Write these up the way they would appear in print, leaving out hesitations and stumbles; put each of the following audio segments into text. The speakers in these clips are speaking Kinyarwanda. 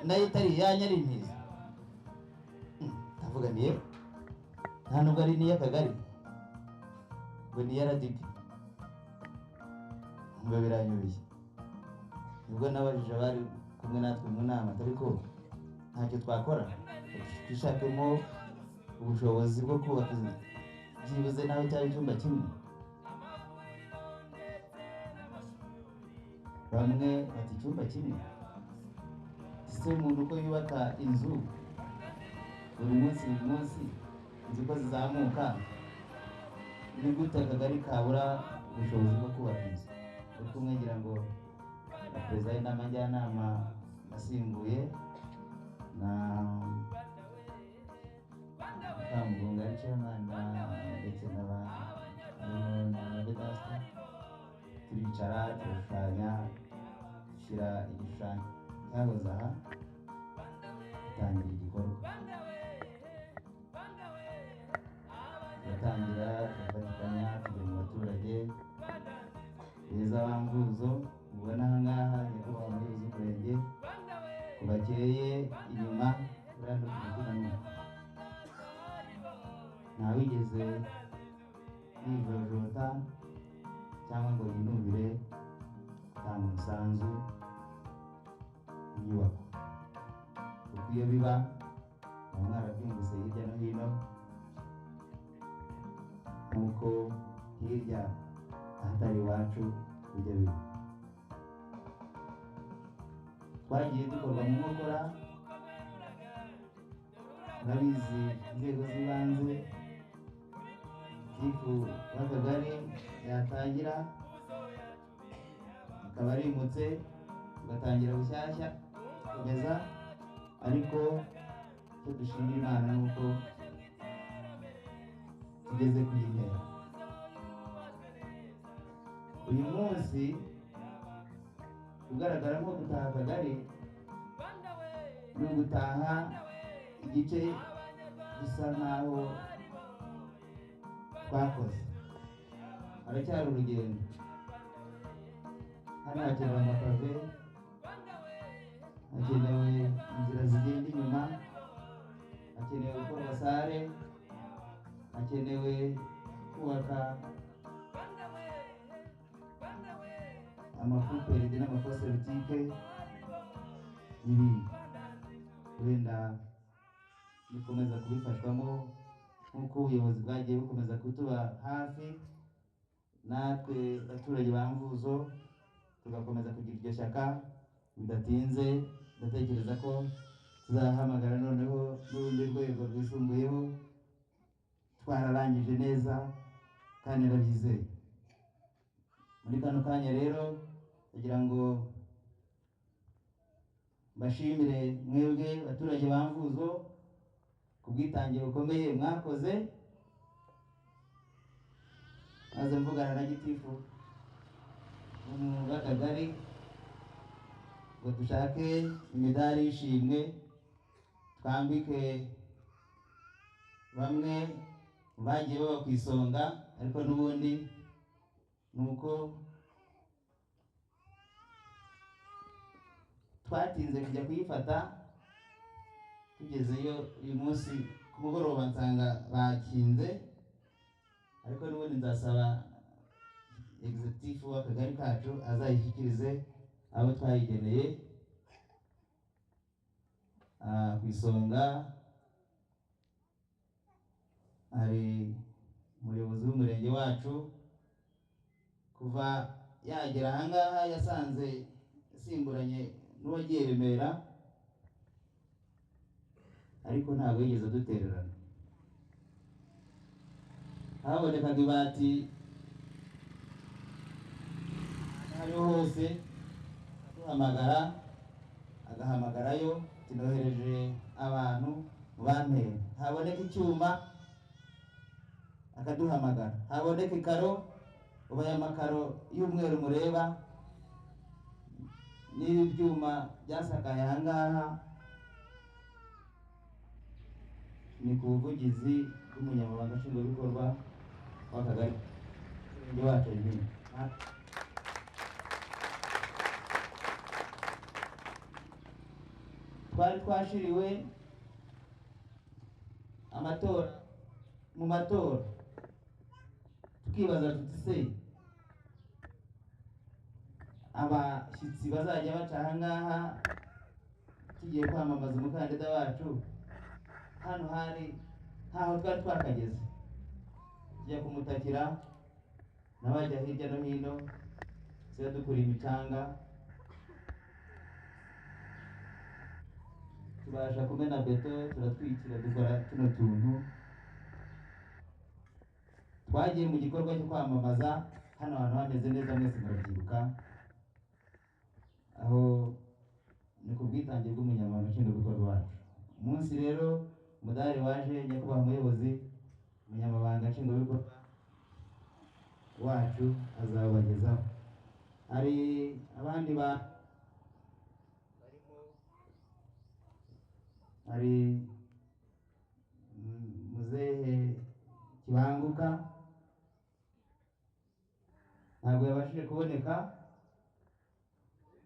nayo itari yanya ari myiza. Ndavuga niye nta nubwo ari niya Kagari ngo niya RDP, ngo biranyubiye. Nibwo nabajije abari kumwe natwe mu nama, ariko ntacyo twakora twishakemo ubushobozi bwo kubaka byibuze nawe cyari icyumba kimwe. Bamwe bati icyumba kimwe, ese umuntu uko yubaka inzu buri munsi inzu ko zizamuka, ni gute Akagari kabura ubushobozi bwo kubaka inzu? Ariko ngira ngo perezida w'inama njyanama asimbuye na Kamugunga ari chairman ndetse n'abadasta, turicara turashushanya, dushyira igishushanyo cyahoze aha, dutangira igikorwa. Turatangira turafatikanya tujya mu baturage beza b'Amvuzo. Ubona aha ngaha nyakubahwa umuyobozi w'umurenge ku bakeye inyuma urano kugirango ntawigeze yijojota cyangwa ngo yinubire gutanga umusanzu w'inyubako, kuko iyo biba mwarabyumvise hirya no hino, nk'uko hirya ahatari iwacu bijya biba. Twagiye dukorwa mu nkokora, murabizi inzego z'ibanze, Gitifu w'Akagari yatangira akaba arimutse ugatangira bushyashya kugeza, ariko icyo dushimira Imana ni uko tugeze ku intera. Uyu munsi ugaragara nko gutaha Akagari ni ugutaha igice gisa nkaho twakoze. Haracyari urugendo, hano hakenewe amapave, hakenewe inzira zigenda inyuma, hakenewe gukorwa sare, hakenewe kubaka amafuperide n'amafasilitike n'ibindi. Wenda dukomeza kubifashwamo nk'uko ubuyobozi bwagiye bukomeza kutuba hafi, natwe abaturage ba Mvuzo tugakomeza kugira iryo shyaka. Bidatinze ndatekereza ko tuzahamagara noneho n'urundi rwego rwisumbuyeho, twararangije neza kandi ndabyizeye. Muri kano kanya rero kugira ngo mbashimire mwebwe abaturage ba Mvuzo ku bwitange bukomeye mwakoze, maze mvugana na Gitifu w'Akagari ngo dushake imidari y'ishimwe twambike bamwe bagiye baba ku isonga, ariko n'ubundi nuko twatinze kujya kuyifata. Tugezeyo uyu munsi ku mugoroba nsanga bakinze, ariko n'ubundi nzasaba Executive w'Akagari kacu azayishyikirize abo twayigeneye. Ku isonga hari umuyobozi w'umurenge wacu, kuva yagera ahangaha yasanze yasimburanye n'uwagiye Remera, ariko ntabwo yigeze dutererana. Habonekaga ibati hariho hose, duhamagara agahamagarayo, tinohereje abantu mu bantera. Haboneka icyuma akaduhamagara, haboneka ikaro, ubaye amakaro y'umweru mureba n'ibi byuma byasakaye ahangaha ni ku buvugizi bw'umunyamabanga nshingwabikorwa w'Akagari wacu. twari twashiriwe mu matora tukibaza tuti se abashyitsi bazajya baca aha ngaha tugiye kwamamaza umukandida wacu hano hari ntaho twari twakageze tujya kumutakira n'abajya hirya no hino tuba dukura imicanga tubasha kumena beto turatwikira dukora tuno tuntu twagiye mu gikorwa cyo kwamamaza hano hantu hameze neza mwese murabyibuka aho ni ku bwitange bw'umunyamabanga nshingwabikorwa wacu umunsi rero umudari waje nyakubahwa umuyobozi umunyamabanga nshingwabikorwa wacu azabagezaho hari abandi hari muzehe Kibanguka ntabwo yabashije kuboneka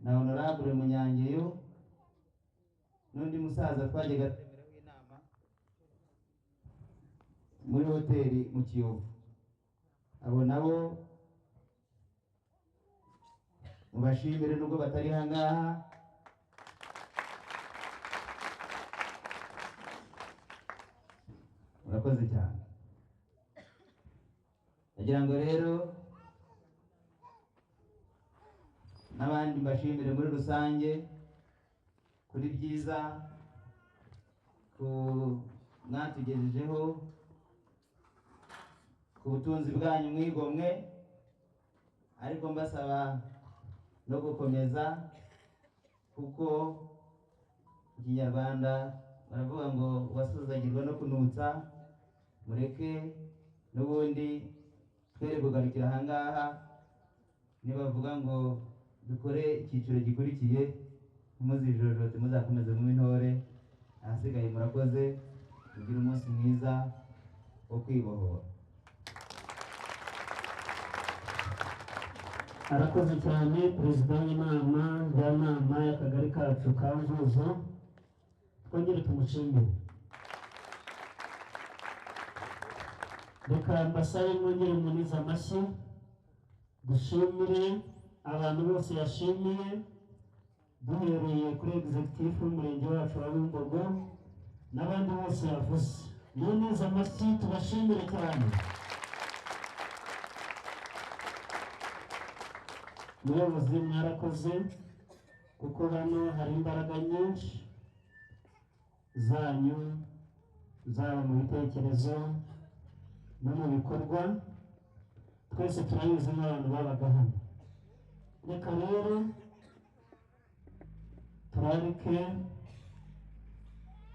na honorable Munyangeyo n'undi musaza twajyaga twemeraho inama muri hoteli mu Kiyovu abo nabo mubashimire nubwo batari hangaha murakoze cyane ndagira ngo rero n'abandi mbashimire muri rusange kuri byiza mwatugejejeho ku butunzi bwanyu mwigomwe ariko mbasaba no gukomeza kuko ikinyarwanda baravuga ngo wasuzagirwa no kunutsa mureke n'ubundi twere kugarukira aha ngaha nibavuga ngo dukore icyiciro gikurikiye ntimuzijojote muzakomeze mu intore ahasigaye murakoze kugira umunsi mwiza wo kwibohora. Arakoze cyane perezida w'inama njyanama y'akagari kacu ka Mvuzo twongere tumushimire. Reka mbasabe mwongere munize amashyi dushimire abantu bose yashimiye duhereye kuri executive w'umurenge wacu wa Bumbogo n'abandi bose yavuze. Munize amashyi tubashimire cyane. Muyobozi mwarakoze kuko hano hari imbaraga nyinshi zanyu zaba mu bitekerezo no mu bikorwa twese turabizi n'abantu babaga hano. Reka rero turarike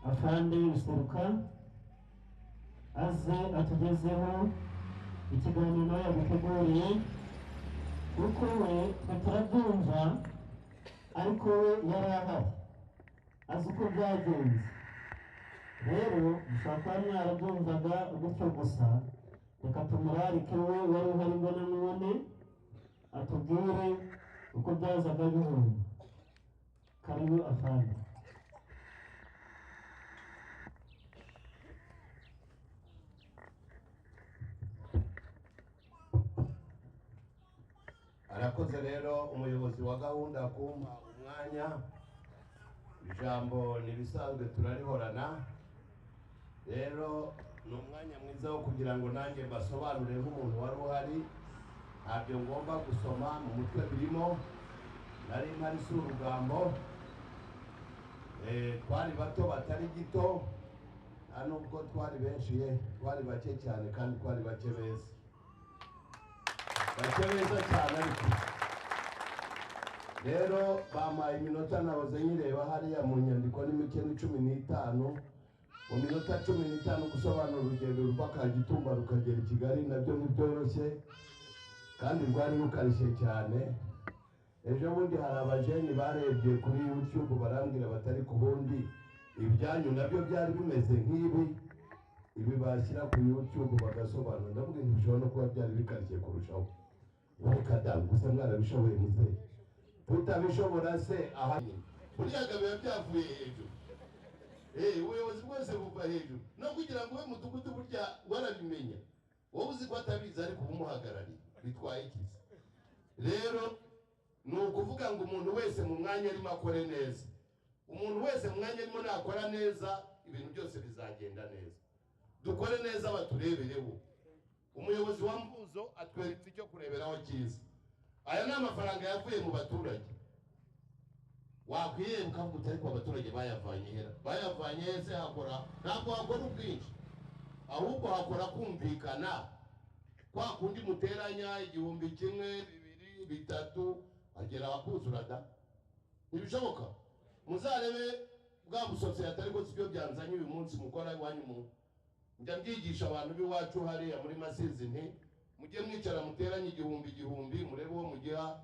afande Biseruka aze atugezeho ikiganiro yaguteguriye kuko we turabyumva ariko we yari ahari azi uko byagenze. Rero dushaka mwarabyumvaga gutyo gusa, reka tumurarike we wari uhari mbona none atubwire uko byazaga bihura. Karibu afande. Arakoze rero umuyobozi wa gahunda kumpa umwanya. Ijambo nibisanzwe turarihorana. Rero ni umwanya mwiza wo kugira ngo nanjye basobanure nk'umuntu wari uhari. Ntabyo ngomba gusoma mu mutwe birimo. Nari mpari si urugambo. Twari bato batari gito. Nta nubwo twari benshi twari bake cyane kandi twari bake beza. Beza cyane ariko rero bampaye iminota nahoze nyireba hariya mu nyandiko n'imikino 15 mu minota 15 gusobanura urugendo rw'Akagitumba rukagera i Kigali nabyo ntibyoroshye kandi rwari rukarishye cyane. Ejo bundi hari abajeni barebye kuri YouTube barambwira batari ku bundi ibyanyu nabyo byari bimeze nk'ibi ibi bashyira ku YouTube bagasobanura. Ndavuga ngo bishobora no kuba byari bikarishye kurushaho. Wakadamu gusa mwarabishoboye muze tutabishobora se aha buriya biba byavuye hejuru ubuyobozi bwose buva hejuru no kugira ngo we mudugudu burya warabimenya wowe uzi ko atabizi ariko ubumuhagarariye bitwaye iki rero ni ukuvuga ngo umuntu wese mu mwanya arimo akore neza umuntu wese mu mwanya arimo nakora neza ibintu byose bizagenda neza dukore neza baturebereho umuyobozi wa Mvuzo atweretse icyo kureberaho cyiza aya ni amafaranga yavuye mu baturage wakwiye ukavuga utari ko abaturage bayavanye hese hakora ntabwo hakora ubwinshi ahubwo hakora kumvikana kwa kundi muteranya 1,000 2,000 3 agera akuzura da ntibishoboka muzarebe bwa busose atari ko sibyo byanzanye uyu munsi mukora iwanyu mu njya mbyigisha abantu biwacu hariya muri Masizi nti mujye mwicara muteranye 1,000 murebe uwo mugiha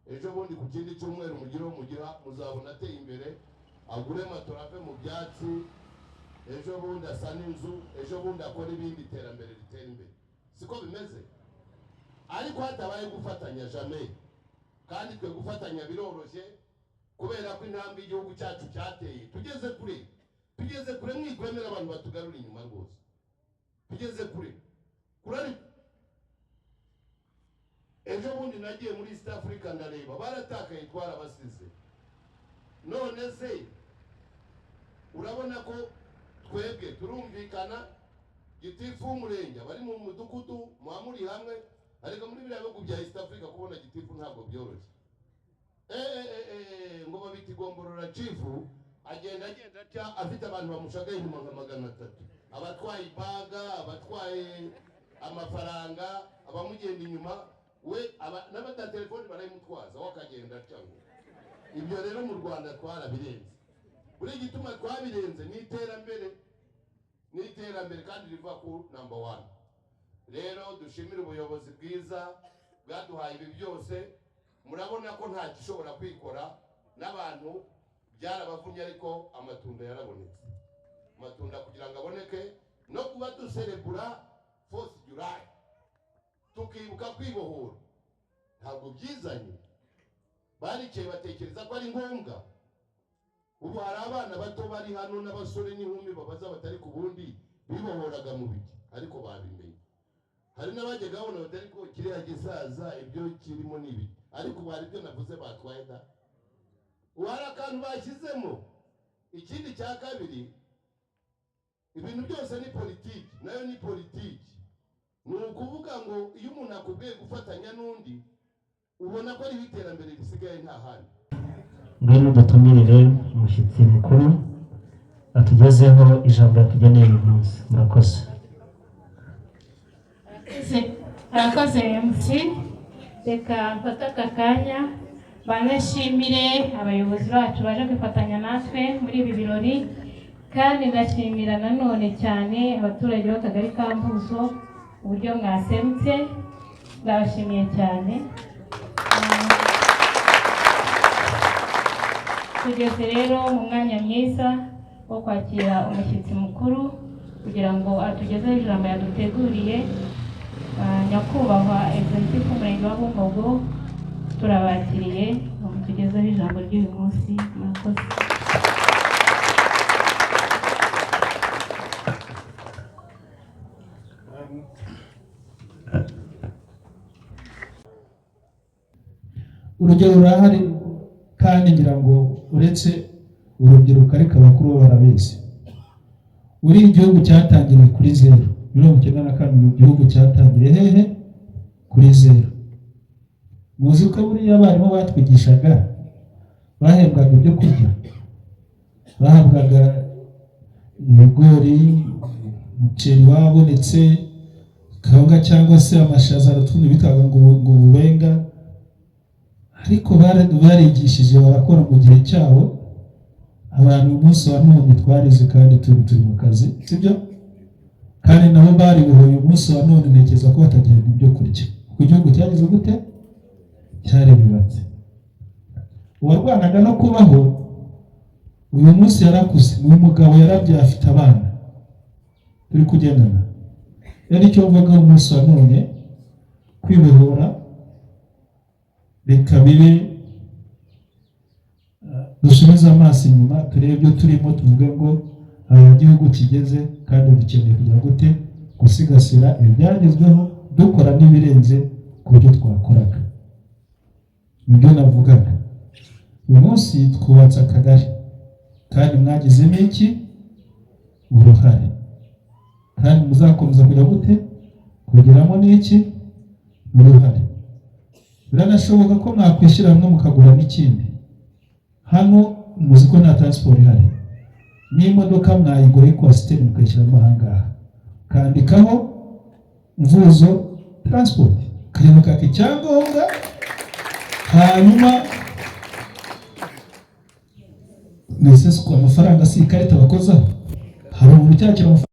ejo bundi ku kindi cyumweru mugiro mugira muzabona ateye imbere agure matora mu byatsi ejo bundi asana inzu ejo bundi akora ibindi terambere ritera imbere siko bimeze ariko hatabaye gufatanya jamais kandi twe gufatanya biroroshye kubera ko intambwe igihugu cyacu cyateye tugeze kure mwikwemera abantu batugarura inyuma rwose tugeze kure kurari ejo bundi nagiye muri East Africa ndareba baratakaye twarabasize none se urabona ko twebwe turumvikana gitifu umurenge bari mu mudugudu mwamuri hamwe ariko muri biriya bihugu bya East Africa kubona gitifu ntabwo byoroshye ngo babita igomborora chifu agenda cya afite abantu bamushagaye inyuma nka 300 abatwaye ibaga abatwaye amafaranga abamugenda inyuma we n'abata telefone barayimutwaza wakagenda cyangwa ibyo rero mu Rwanda twarabirenze buri gituma twabirenze ni iterambere kandi riva ku number 1 rero dushimira ubuyobozi bwiza bwaduhaye ibi byose murabona ko nta gishobora kwikora n'abantu byarabavunye ariko amatunda yarabonetse amatunda kugira ngo aboneke no kuba duserebura 4th July tukibuka kwibohora ntabwo byizanye barikeye batekereza ko ari ngombwa ubu hari abana bato bari hano n'abasore n'inkumi babaza batari ku bundi bibohoraga mu biki ariko babimenye hari n'abajyaga babona batari ko kiriya gisaza ibyo kirimo nibi ariko bari byo navuze batwaye da wari akantu bashyizemo ikindi cya kabiri ibintu byose ni politiki nayo ni politiki ni ukuvuga ngo iyo umuntu akubwiye gufatanya n'undi ubona ko ari iterambere risigaye nta handi ngwino dutumirire umushyitsi mukuru atugezeho ijambo yatugeneye uyu munsi murakoze arakoze MC reka mfata aka kanya banashimire abayobozi bacu baje kwifatanya natwe muri ibi birori kandi ndashimira nanone cyane abaturage b'akagari ka Mvuzo uburyo mwaserutse ndabashimiye cyane tugeze rero mu mwanya mwiza wo kwakira umushyitsi mukuru kugira ngo atugezeho ijambo yaduteguriye nyakubahwa Executive Umurenge wa Bumbogo turabakiriye mutugezeho ijambo ry'uyu munsi murakoze urugero rurahari kandi ngira ngo uretse urubyiruko ariko abakuru barabizi uri igihugu cyatangiriye kuri 0 1992 igihugu cyatangiriye hehe kuri 0 muzi ko buriya abarimu batwigishaga bahembwaga ibyo kurya bahabwaga ibigori umuceri wabonetse kawunga cyangwa se amashaza n'utundi bitaga ngo ububenga ariko barigishije barakora mu gihe cyabo abantu umunsi wa none twarize kandi turi mu kazi sibyo kandi nabo bari buhoye umunsi wa none ntekereza ko batagira ibyo kurya ku gihugu cyagize gute cyari bibatse uwarwanaga no kubaho uyu munsi yarakuze uyu mugabo yarabyaye afite abana turi kugendana rero icyo mvuga umunsi wa none kwibohora reka bibe dusubize amaso inyuma turebe ibyo turimo, tuvuge ngo igihugu kigeze kandi dukeneye kugira gute gusigasira ibyagezweho, dukora n'ibirenze ku byo twakoraga. Nibyo navugaga. Uyu munsi twubatse akagari kandi mwagizemo iki uruhare, kandi muzakomeza kujya gute kugeramo n'iki uruhare. Biranashoboka ko mwakwishyira hamwe mukagura n'ikindi. Hano muzi ko nta transport ihari, n'imodoka mwayigura ikwasiteri mukayishyiramo ahangaha, kandikaho Mvuzo Transport, kajya kaka icyangombwa, hanyuma nese ko amafaranga si ikarita bakozaho, hari umuntu cyakira amafaranga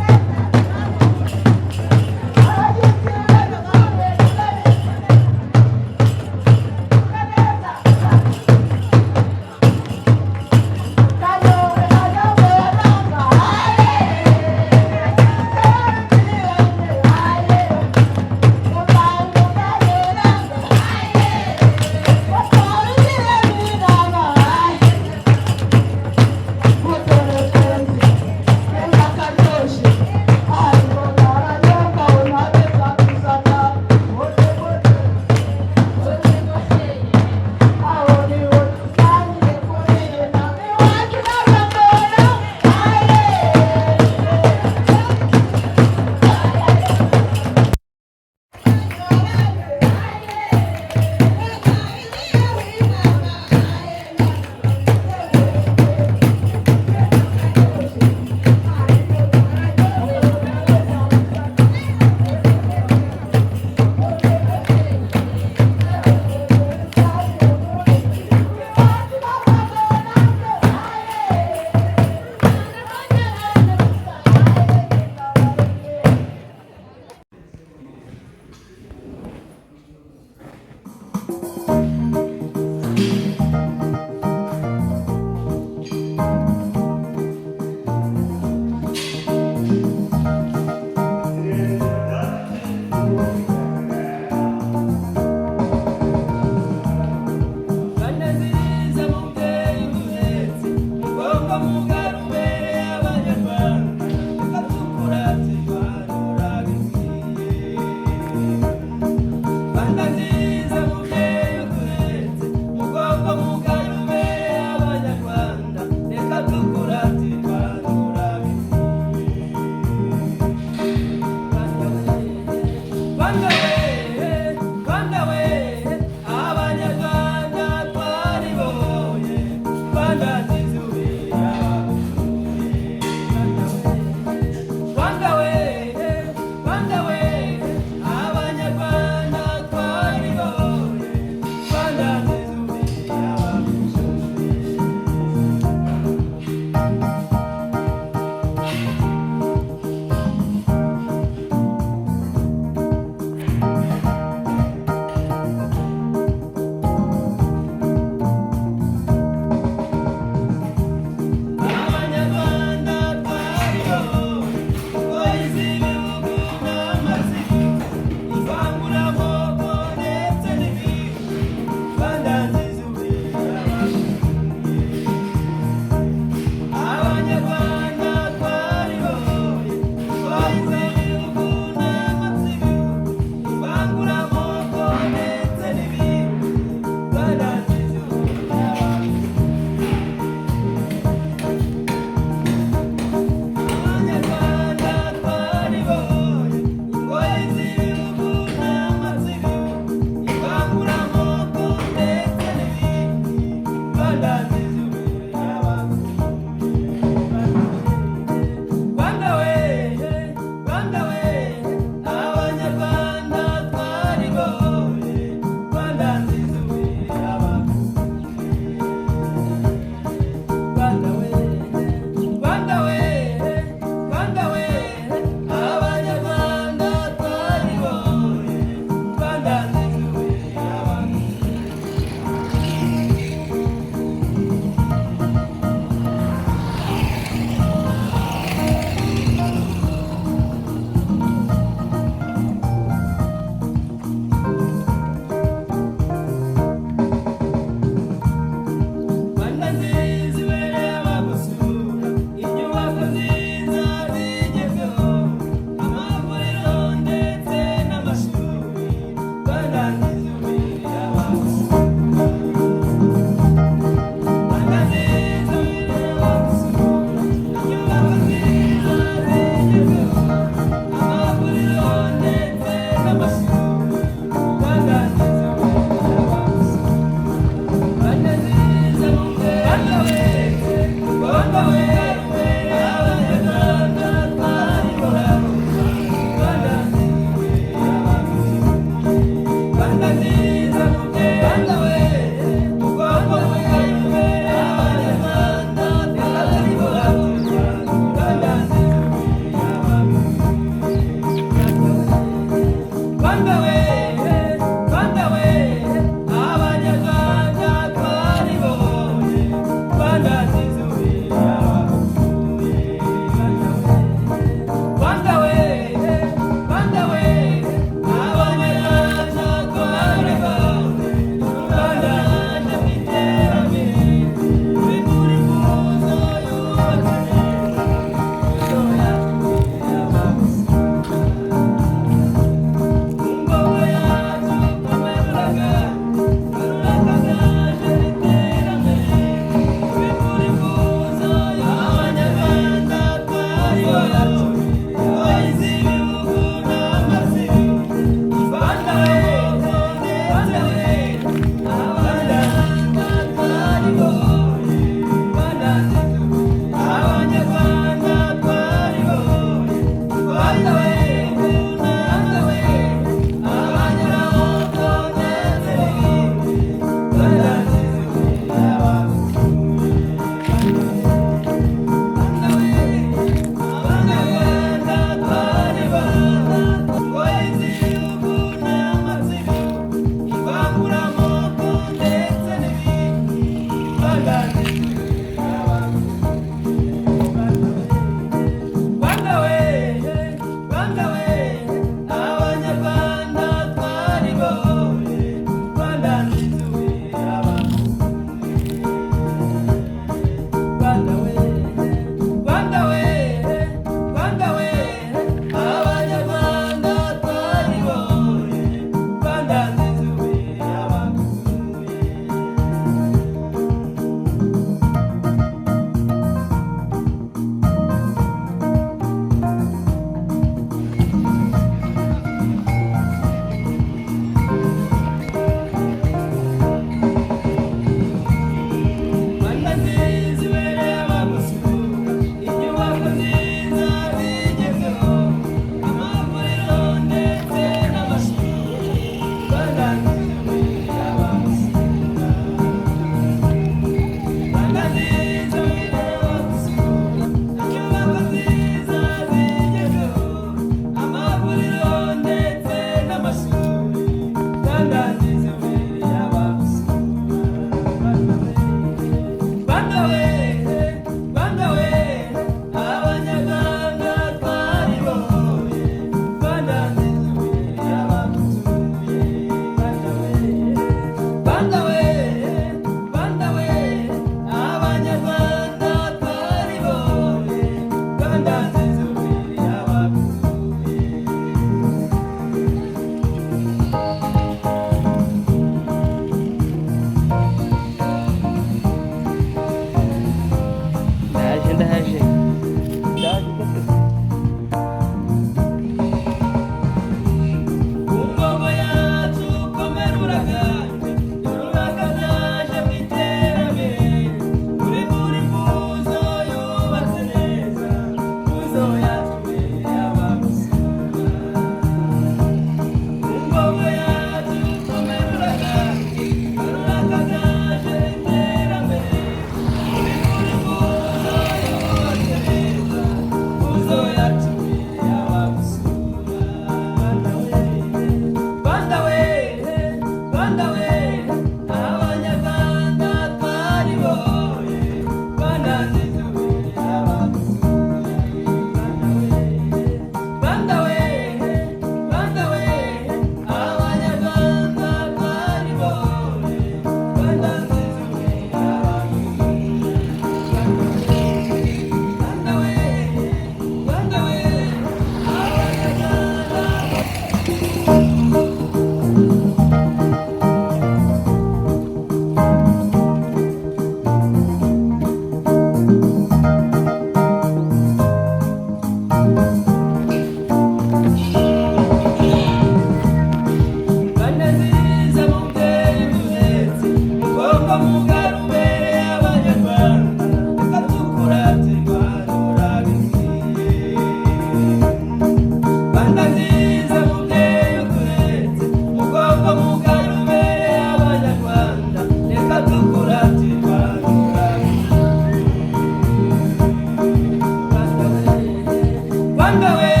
Rwanda we